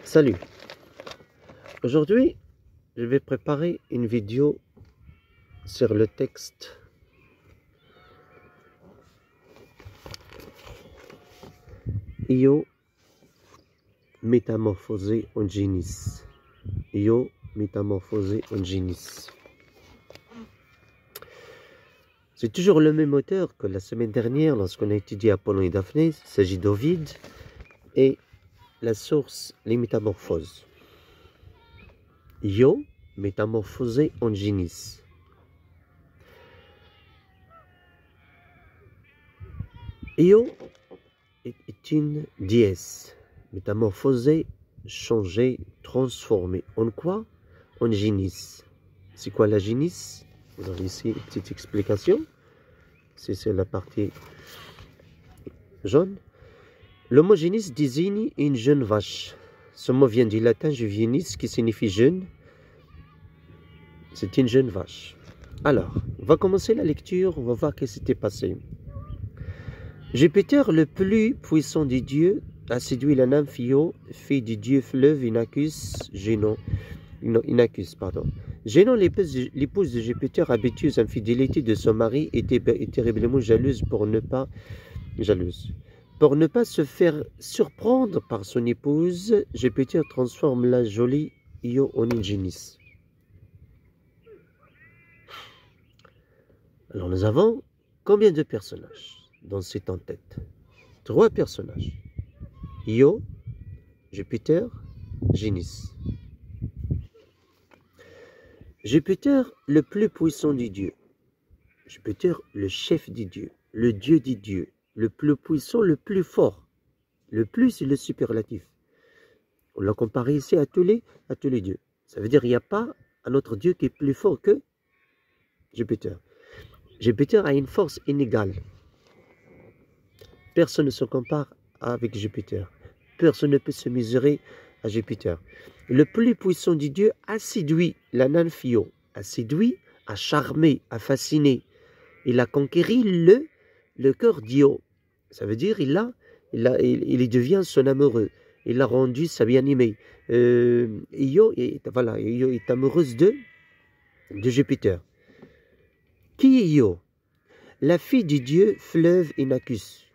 Salut, aujourd'hui je vais préparer une vidéo sur le texte Io métamorphosé en génie. Io métamorphosé en génie. C'est toujours le même auteur que la semaine dernière lorsqu'on a étudié Apollon et Daphné. Il s'agit d'Ovide et la source, les métamorphoses. Io métamorphosé en génie. Io est une déesse. Métamorphosée, changée, transformée. En quoi? En génie. C'est quoi la génie? Vous avez ici une petite explication. C'est la partie jaune. Le mot génis désigne une jeune vache. Ce mot vient du latin juvenis qui signifie jeune. C'est une jeune vache. Alors, on va commencer la lecture, on va voir ce qui s'était passé. Jupiter, le plus puissant des dieux, a séduit la nymphe Io, fille du dieu fleuve Inachus, Génon, Génon, l'épouse de Jupiter, habitueuse infidélité de son mari, était terriblement jalouse pour ne pas se faire surprendre par son épouse. Jupiter transforme la jolie Io en une génisse. Alors nous avons combien de personnages dans cette en-tête? 3 personnages. Io, Jupiter, Génis. Jupiter, le plus puissant des dieux. Jupiter, le chef des dieux, le dieu des dieux, le plus puissant, le plus fort. Le plus, c'est le superlatif. On l'a comparé ici à tous les dieux. Ça veut dire qu'il n'y a pas un autre dieu qui est plus fort que Jupiter. Jupiter a une force inégale. Personne ne se compare avec Jupiter. Personne ne peut se mesurer à Jupiter. Le plus puissant des dieux a séduit la nymphe Io, a séduit, a charmé, a fasciné. Il a conquéri le cœur d'Io. Ça veut dire il devient son amoureux. Il l'a rendu sa bien-aimée. Io est amoureuse de Jupiter. Qui est Io? La fille du dieu fleuve Inachus.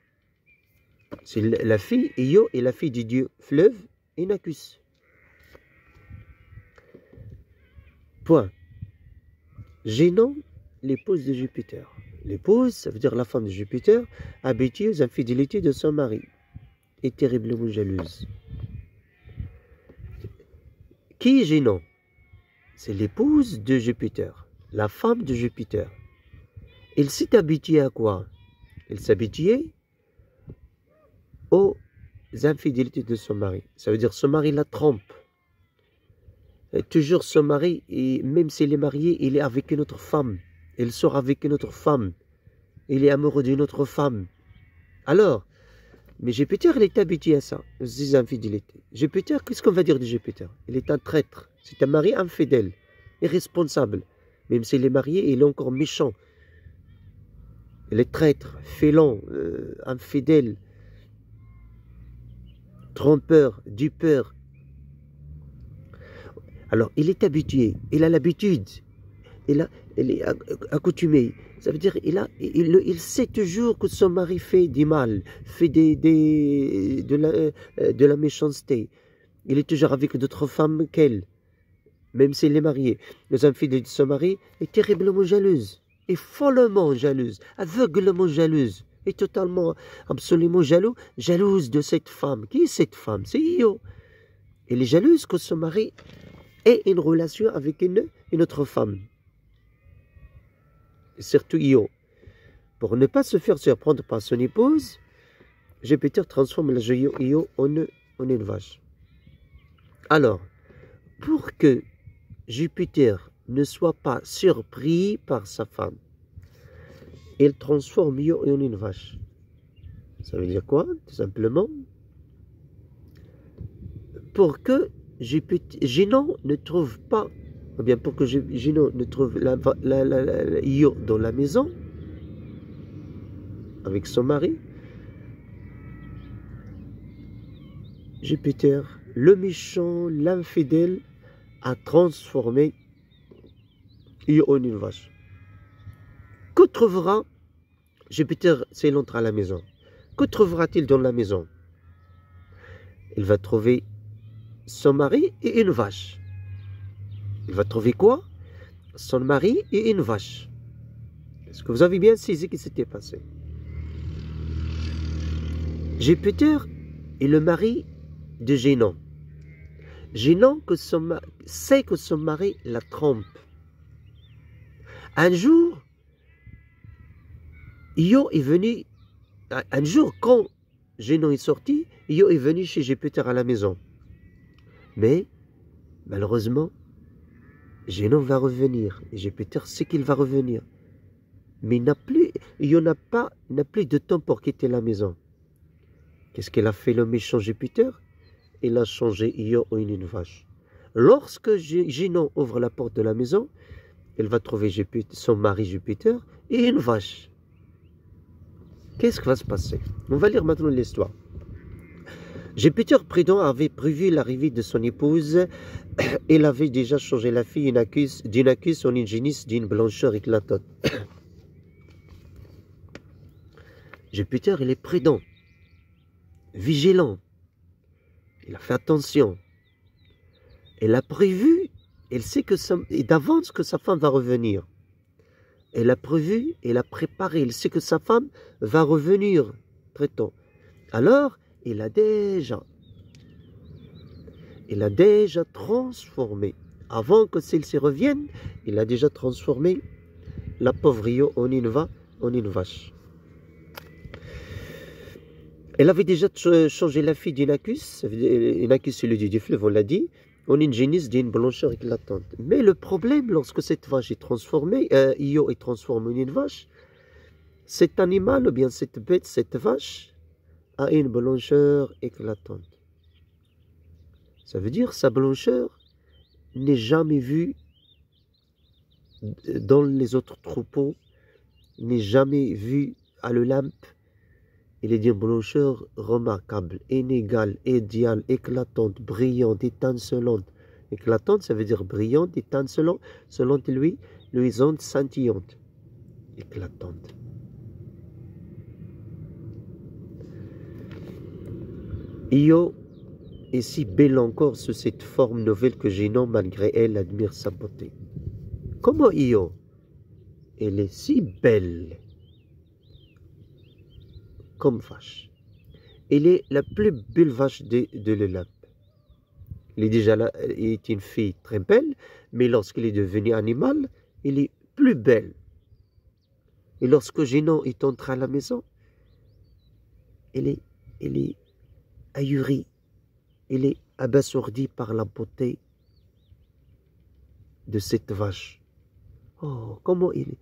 C'est la fille, Io est la fille du dieu fleuve Inachus. Point. Génon, l'épouse de Jupiter. L'épouse, ça veut dire la femme de Jupiter, habituée aux infidélités de son mari, est terriblement jalouse. Qui est Génon? C'est l'épouse de Jupiter, la femme de Jupiter. Elle s'est habituée à quoi? Elle s'habituait aux infidélités de son mari. Ça veut dire son mari la trompe. Et toujours son mari, et même s'il est marié, il est avec une autre femme. Il sort avec une autre femme. Il est amoureux d'une autre femme. Alors, mais Jupiter, il est habitué à ça, aux infidélités. Jupiter, qu'est-ce qu'on va dire de Jupiter? Il est un traître. C'est un mari infidèle, irresponsable. Même s'il est marié, il est encore méchant. Il est traître, félon, infidèle, trompeur, dupeur. Alors, il est habitué, il a l'habitude, il est accoutumé. Ça veut dire il sait toujours que son mari fait du mal, fait de la méchanceté. Il est toujours avec d'autres femmes qu'elle, même s'il est marié. Les infidèles de son mari est terriblement jalouse, est follement jalouse, aveuglement jalouse, est totalement, absolument jalouse de cette femme. Qui est cette femme? C'est Io. Elle est jalouse que son mari ait une relation avec une autre femme. Et surtout Io. Pour ne pas se faire surprendre par son épouse, Jupiter transforme la jolie Io en une vache. Alors, pour que Jupiter ne soit pas surpris par sa femme, il transforme Io en une vache. Ça veut dire quoi? Tout simplement, pour que Génon ne trouve pas, ou bien pour que Génon ne trouve Io dans la maison, avec son mari, Jupiter, le méchant, l'infidèle, a transformé Io en une vache. Que trouvera Jupiter s'il entre à la maison? Que trouvera-t-il dans la maison? Il va trouver son mari et une vache. Il va trouver quoi? Son mari et une vache. Est-ce que vous avez bien saisi ce qui s'était passé? Jupiter est le mari de Génon. Génon sait que son mari la trompe. Un jour, Io est venu, un jour quand Génon est sorti, Io est venu chez Jupiter à la maison. Mais, malheureusement, Génon va revenir. Et Jupiter sait qu'il va revenir. Mais Io n'a plus de temps pour quitter la maison. Qu'est-ce qu'il a fait le méchant Jupiter? Il a changé Io en une vache. Lorsque Génon ouvre la porte de la maison, il va trouver son mari Jupiter et une vache. Qu'est-ce qui va se passer? On va lire maintenant l'histoire. Jupiter prudent avait prévu l'arrivée de son épouse. Il avait déjà changé la fille d'Inachus en une génisse d'une blancheur éclatante. Jupiter, il est prudent, vigilant. Il a fait attention. Il a prévu, il sait d'avance que sa femme va revenir. Il a prévu, il a préparé, il sait que sa femme va revenir très tôt. Alors, il a déjà transformé, avant que celle-ci revienne, il a déjà transformé la pauvre Io en une vache. Elle avait déjà changé la fille d'Inachus, Inachus c'est le dieu du fleuve, on l'a dit, en une génisse d'une blancheur éclatante. Mais le problème, lorsque cette vache est transformée, Io est transformée en une vache, cet animal, ou bien cette bête, cette vache, a une blancheur éclatante. Ça veut dire sa blancheur n'est jamais vue dans les autres troupeaux, n'est jamais vue à l'Olympe. Il est d'une blancheur remarquable, inégale, idéale, éclatante, brillante, étincelante. Éclatante, ça veut dire brillante, étincelante, selon lui, luisante, scintillante. Éclatante. Io est si belle encore sous cette forme nouvelle que Génon, malgré elle, admire sa beauté. Comment Io? Elle est si belle comme vache. Elle est la plus belle vache de l'Olympe. Elle est déjà là, elle est une fille très belle, mais lorsqu'elle est devenue animal, elle est plus belle. Et lorsque Génon est entré à la maison, elle est ahurie, elle est abasourdie par la beauté de cette vache. Oh, comment il est.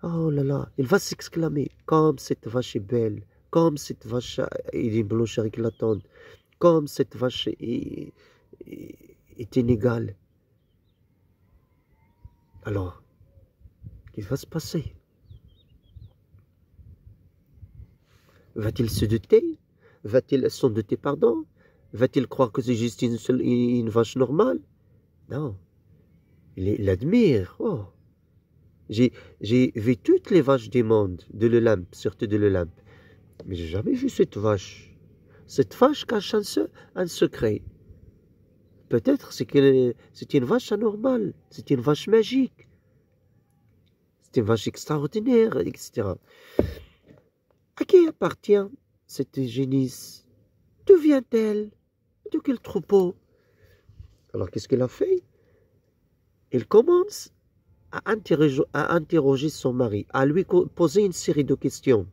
Oh là là, il va s'exclamer, comme cette vache est belle, comme cette vache est d'une blancheur éclatante, comme cette vache est inégale. Alors, qu'est-ce qui va se passer? Va-t-il se douter? Va-t-il s'en douter, pardon? Va-t-il croire que c'est juste une vache normale? Non, il admire. Oh. J'ai vu toutes les vaches du monde, de l'Olympe, surtout de l'Olympe. Mais j'ai jamais vu cette vache. Cette vache cache un secret. Peut-être c'est une vache anormale, c'est une vache magique, c'est une vache extraordinaire, etc. À qui appartient cette génisse? D'où vient-elle? De quel troupeau? Alors qu'est-ce qu'elle a fait? Elle commence à interroger son mari, à lui poser une série de questions.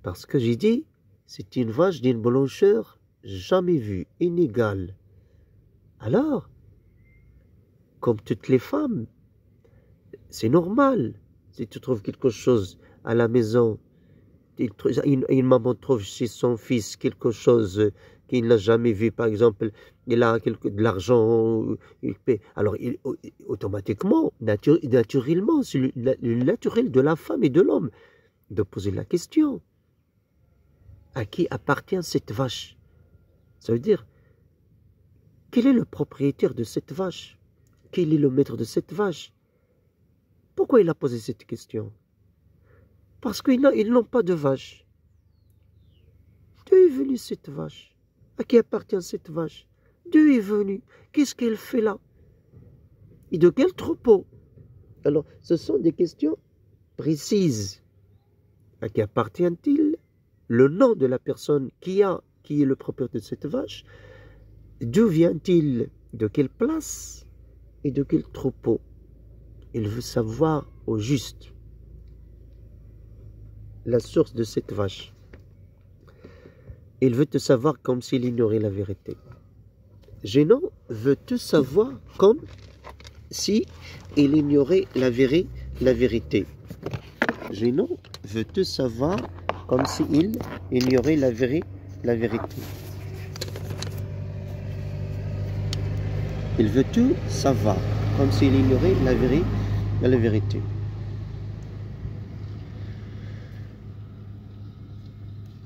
Parce que j'ai dit, c'est une vache d'une blancheur jamais vue, inégale. Alors, comme toutes les femmes, c'est normal. Si tu trouves quelque chose à la maison, une maman trouve chez son fils quelque chose qu'il n'a jamais vu, par exemple, il a de l'argent, il paie. Alors, automatiquement, naturellement, c'est le naturel de la femme et de l'homme. de poser la question. À qui appartient cette vache? Ça veut dire, quel est le propriétaire de cette vache? Quel est le maître de cette vache? Pourquoi il a posé cette question? Parce qu'ils n'ont pas de vache. D'où est venue cette vache? À qui appartient cette vache? D'où est venue? Qu'est-ce qu'elle fait là? Et de quel troupeau? Alors, ce sont des questions précises. À qui appartient-il? Le nom de la personne qui est le propriétaire de cette vache? D'où vient-il? De quelle place? Et de quel troupeau? Il veut savoir au juste la source de cette vache. Il veut te savoir comme s'il ignorait la vérité. Gênant veut te savoir comme si il ignorait la vérité. Gênant veut te savoir comme s'il ignorait la vérité. Il veut tout savoir comme s'il ignorait la vérité.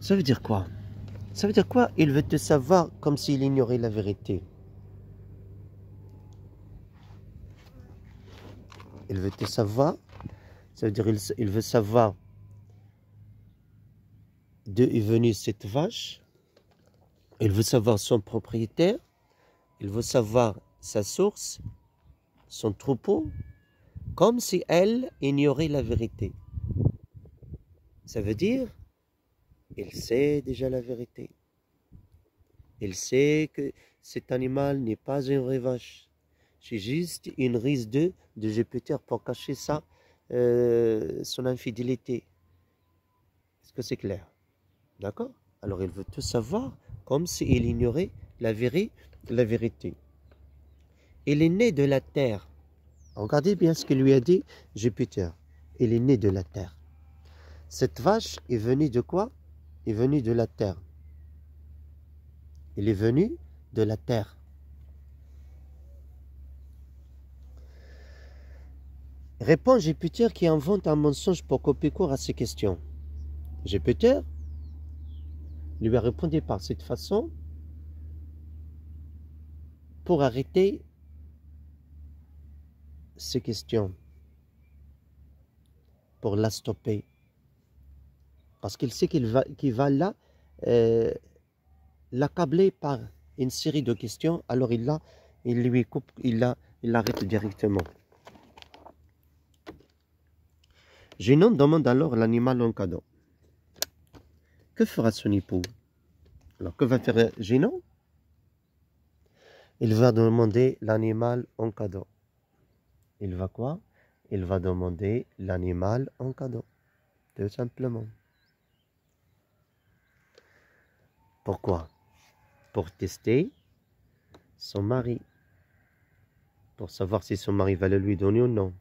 Ça veut dire quoi? Ça veut dire quoi? Il veut te savoir comme s'il ignorait la vérité. Il veut te savoir, ça veut dire il veut savoir d'où est venue cette vache. Il veut savoir son propriétaire. Il veut savoir sa source, son troupeau, comme si elle ignorait la vérité. Ça veut dire, il sait déjà la vérité. Il sait que cet animal n'est pas une vraie vache. C'est juste une ruse de Jupiter pour cacher son infidélité. Est-ce que c'est clair? D'accord? Alors il veut tout savoir comme s'il ignorait la vérité. Il est né de la terre. Regardez bien ce que lui a dit Jupiter. Il est né de la terre. Cette vache est venue de quoi? Est venue de la terre. Il est venu de la terre. Répond Jupiter qui invente un mensonge pour couper court à ces questions. Jupiter lui a répondu par cette façon pour arrêter ces questions, pour la stopper. Parce qu'il sait qu'il va là l'accabler par une série de questions, alors il lui coupe, il l'arrête directement. Génon demande alors l'animal en cadeau. Que fera son époux? Alors que va faire Génon? Il va demander l'animal en cadeau. Il va quoi? Il va demander l'animal en cadeau. Tout simplement. Pourquoi? Pour tester son mari. Pour savoir si son mari va le lui donner ou non.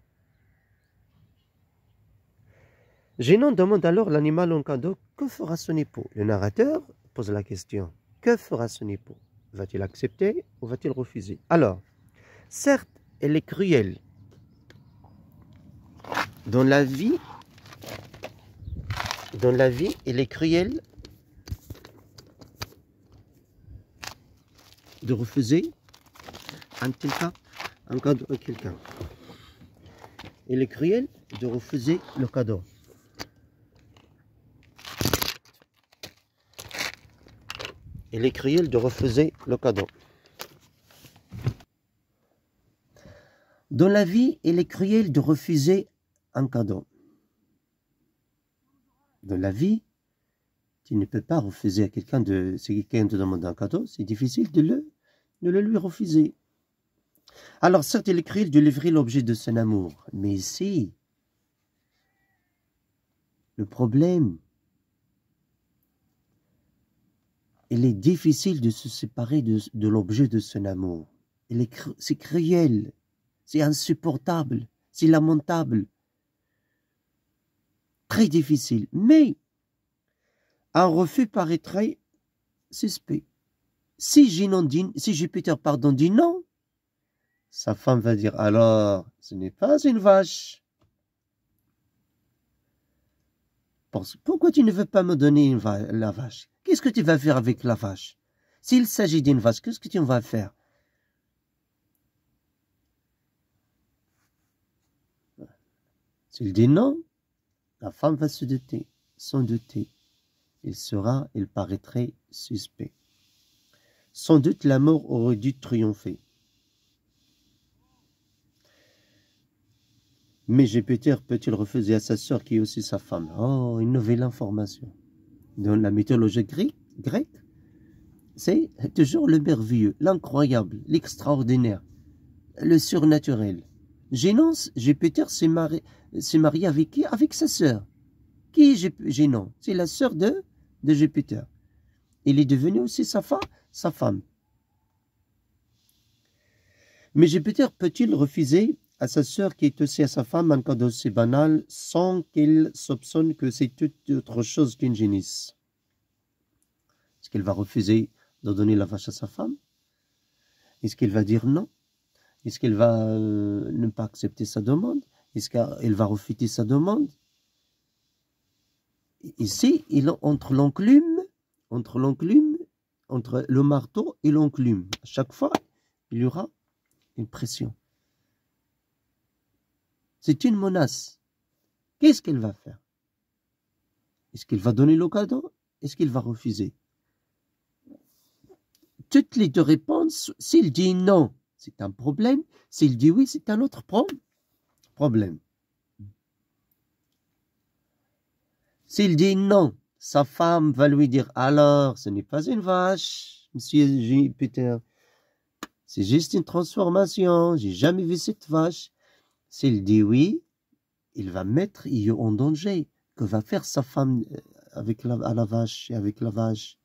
Génon demande alors l'animal en cadeau. Que fera son époux? Le narrateur pose la question. Que fera son époux? Va-t-il accepter ou va-t-il refuser? Alors, certes, elle est cruelle. Dans la vie, elle est cruelle de refuser un cadeau à quelqu'un. Elle est cruelle de refuser le cadeau. Elle est cruelle de refuser le cadeau. Dans la vie, elle est cruelle de refuser un cadeau. Dans la vie, tu ne peux pas refuser à quelqu'un si quelqu'un te demande un cadeau, c'est difficile de le lui refuser. Alors certes, elle est cruelle de livrer l'objet de son amour, mais ici, le problème, il est difficile de se séparer de l'objet de son amour. C'est cruel, c'est insupportable, c'est lamentable. Très difficile. Mais un refus paraîtrait suspect. Si Jupiter dit non, sa femme va dire alors, ce n'est pas une vache. Pourquoi tu ne veux pas me donner la vache? Qu'est-ce que tu vas faire avec la vache? S'il s'agit d'une vache, qu'est-ce que tu vas faire? S'il dit non, la femme va se douter, sans douter. Il paraîtrait suspect. Sans doute la mort aurait dû triompher. Mais Jupiter peut-il refuser à sa sœur qui est aussi sa femme? Oh, une nouvelle information. Dans la mythologie grecque, c'est toujours le merveilleux, l'incroyable, l'extraordinaire, le surnaturel. Génons, Jupiter s'est marié avec qui? Avec sa sœur. Qui est Génon? C'est la sœur de Jupiter. Il est devenu aussi sa femme. Mais Jupiter peut-il refuser à sa sœur qui est aussi à sa femme un cadeau aussi banal sans qu'il soupçonne que c'est toute autre chose qu'une génisse? Est-ce qu'il va refuser de donner la vache à sa femme? Est-ce qu'il va dire non? Est-ce qu'il va ne pas accepter sa demande? Est-ce qu'il va refuser sa demande? Ici, entre le marteau et l'enclume, à chaque fois, il y aura une pression. C'est une menace. Qu'est-ce qu'il va faire? Est-ce qu'il va donner le cadeau? Est-ce qu'il va refuser? Toutes les deux réponses, s'il dit non, c'est un problème. S'il dit oui, c'est un autre problème. S'il dit non, sa femme va lui dire, alors, ce n'est pas une vache, monsieur Jupiter. C'est juste une transformation, j'ai jamais vu cette vache. S'il dit oui, il va mettre Io en danger. Que va faire sa femme à la vache et avec la vache?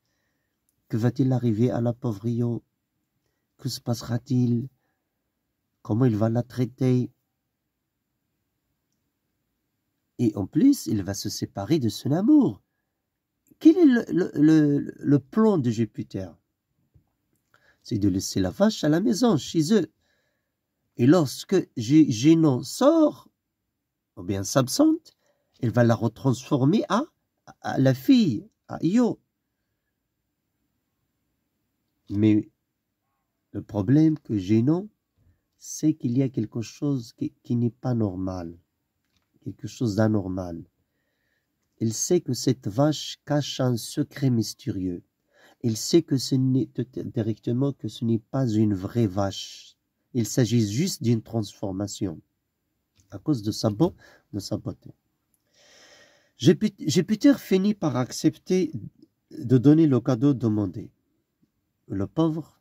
Que va-t-il arriver à la pauvre Io? Que se passera-t-il? Comment il va la traiter? Et en plus, il va se séparer de son amour. Quel est le plan de Jupiter? C'est de laisser la vache à la maison, chez eux. Et lorsque Génon sort, ou bien s'absente, elle va la retransformer à la fille, à Io. Mais le problème que Génon, c'est qu'il y a quelque chose qui n'est pas normal, quelque chose d'anormal. Il sait que cette vache cache un secret mystérieux. Il sait que ce n'est directement que ce n'est pas une vraie vache. Il s'agit juste d'une transformation à cause de sa beauté. Jupiter finit par accepter de donner le cadeau demandé. Le pauvre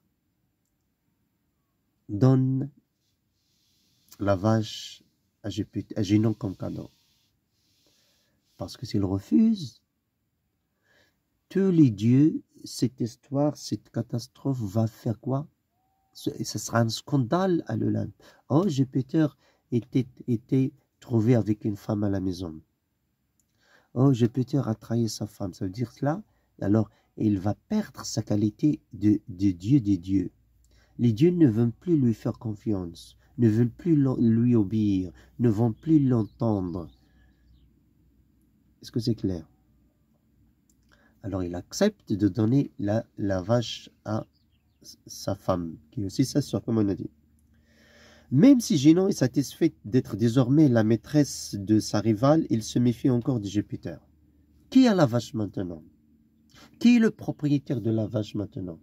donne la vache à Génon comme cadeau. Parce que s'il refuse, tous les dieux, cette histoire, cette catastrophe va faire quoi? Ce sera un scandale à l'Olympe. Oh, Jupiter était trouvé avec une femme à la maison. Oh, Jupiter a trahi sa femme. Ça veut dire cela. Alors, il va perdre sa qualité de Dieu des dieux. Les dieux ne veulent plus lui faire confiance, ne veulent plus lui obéir, ne vont plus l'entendre. Est-ce que c'est clair? Alors, il accepte de donner la vache à sa femme, qui est aussi sa sœur, comme on a dit. Même si Génon est satisfait d'être désormais la maîtresse de sa rivale, il se méfie encore de Jupiter. Qui a la vache maintenant? Qui est le propriétaire de la vache maintenant?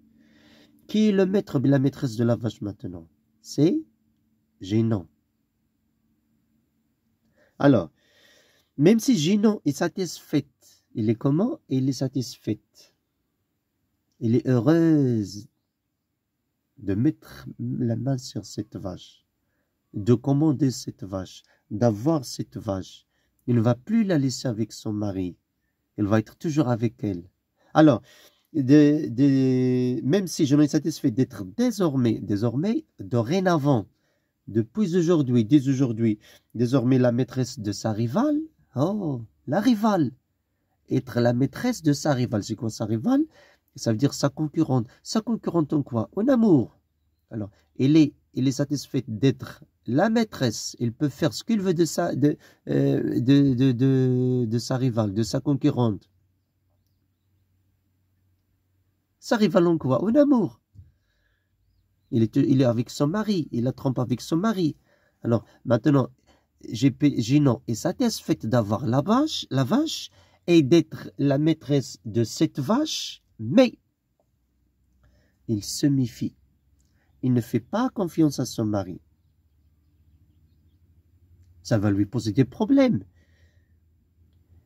Qui est le maître et la maîtresse de la vache maintenant? C'est Génon. Alors, même si Génon est satisfaite, il est comment? Il est satisfaite. Il est heureuse de mettre la main sur cette vache, de commander cette vache, d'avoir cette vache. Il ne va plus la laisser avec son mari. Il va être toujours avec elle. Alors, même si je suis satisfait d'être désormais, dorénavant, depuis aujourd'hui, dès aujourd'hui, désormais la maîtresse de sa rivale, oh, la rivale, être la maîtresse de sa rivale, c'est quoi sa rivale? Ça veut dire sa concurrente. Sa concurrente en quoi? En amour. Alors, elle est satisfaite d'être la maîtresse, il peut faire ce qu'il veut de sa rivale, de sa concurrente. Sa rivale en quoi? En amour. Il est avec son mari, il la trompe avec son mari. Alors, maintenant, Ginon est satisfaite d'avoir la vache et d'être la maîtresse de cette vache, mais il se méfie. Il ne fait pas confiance à son mari. Ça va lui poser des problèmes.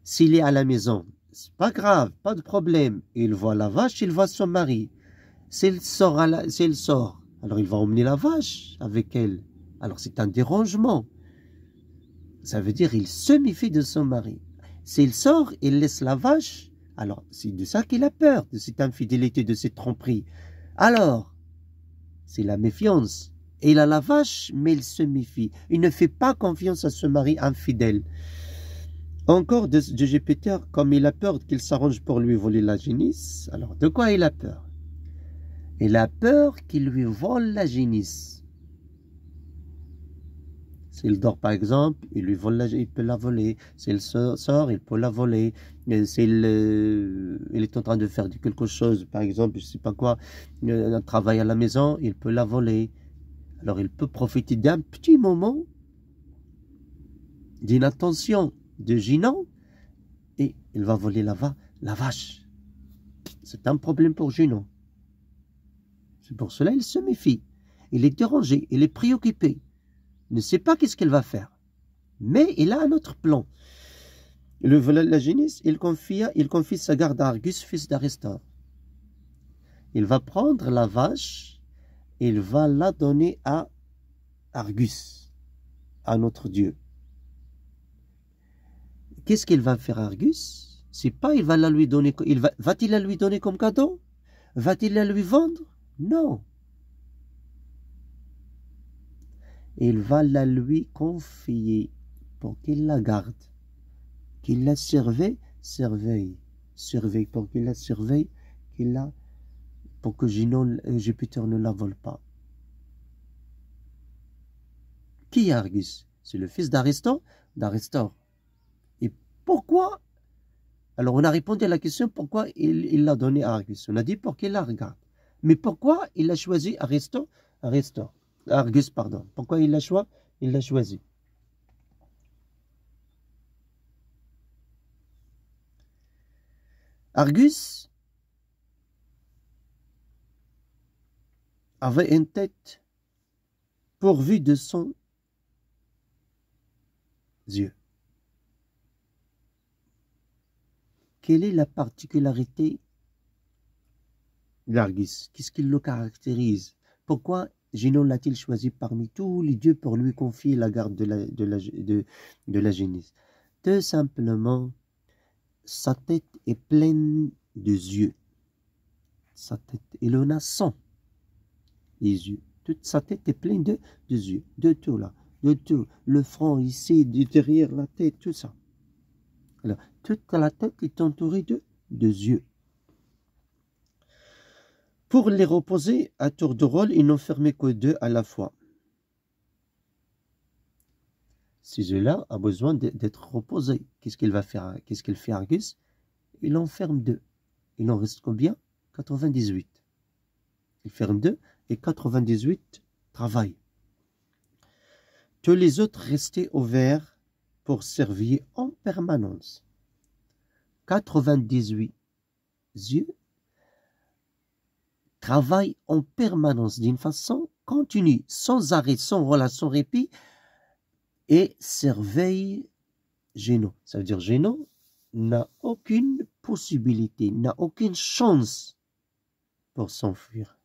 S'il est à la maison, c'est pas grave, pas de problème. Il voit la vache, il voit son mari. S'il sort, alors il va emmener la vache avec elle. Alors c'est un dérangement. Ça veut dire qu'il se méfie de son mari. S'il sort, il laisse la vache. Alors c'est de ça qu'il a peur, de cette infidélité, de cette tromperie. Alors, c'est la méfiance. Et il a la vache, mais il se méfie. Il ne fait pas confiance à ce mari infidèle. Encore de Jupiter, comme il a peur qu'il s'arrange pour lui voler la génisse. Alors, de quoi il a peur? Il a peur qu'il lui vole la génisse. S'il dort, par exemple, il peut la voler. S'il sort, il peut la voler. S'il est en train de faire quelque chose, par exemple, je ne sais pas quoi, un travail à la maison, il peut la voler. Alors, il peut profiter d'un petit moment d'inattention de Ginon et il va voler la vache. C'est un problème pour Ginon. C'est pour cela qu'il se méfie. Il est dérangé, il est préoccupé. Il ne sait pas qu'est-ce qu'il va faire. Mais il a un autre plan. La génisse, il confie sa garde à Argus, fils d'Aristor. Il va prendre la vache, il va la donner à Argus, à notre Dieu. Qu'est-ce qu'il va faire Argus? C'est pas il va la lui donner, va-t-il la lui donner comme cadeau? Va-t-il la lui vendre? Non. Il va la lui confier pour qu'il la garde, qu'il la surveille, pour qu'il la surveille, pour que Jupiter ne la vole pas. Qui est Argus? C'est le fils d'Aristor. Et pourquoi? Alors on a répondu à la question pourquoi il l'a donné à Argus. On a dit pour qu'il la regarde. Mais pourquoi il a choisi Argus, pardon. Pourquoi il l'a choisi? Argus avait une tête pourvue de son yeux. Quelle est la particularité d'Argus? Qu'est-ce qui le caractérise? Pourquoi Ginon l'a-t-il choisi parmi tous les dieux pour lui confier la garde de la génisse? Tout simplement, sa tête est pleine de yeux. Sa tête, il en a 100 les yeux. Toute sa tête est pleine de yeux. De tout là. De tout. Le front ici, derrière la tête, tout ça. Alors, toute la tête est entourée de yeux. Pour les reposer à tour de rôle, ils n'ont fermé que 2 à la fois. Ces yeux-là ont besoin d'être reposés. Qu'est-ce qu'il va faire? Qu'est-ce qu'il fait Argus? Il en ferme 2. Il en reste combien? 98. Il ferme 2 et 98 travaillent. Tous les autres restaient ouverts pour servir en permanence. 98 yeux travaillent en permanence d'une façon continue, sans arrêt, sans relâche, sans répit, et surveillent Ginon. Ça veut dire Ginon n'a aucune possibilité, n'a aucune chance pour s'enfuir.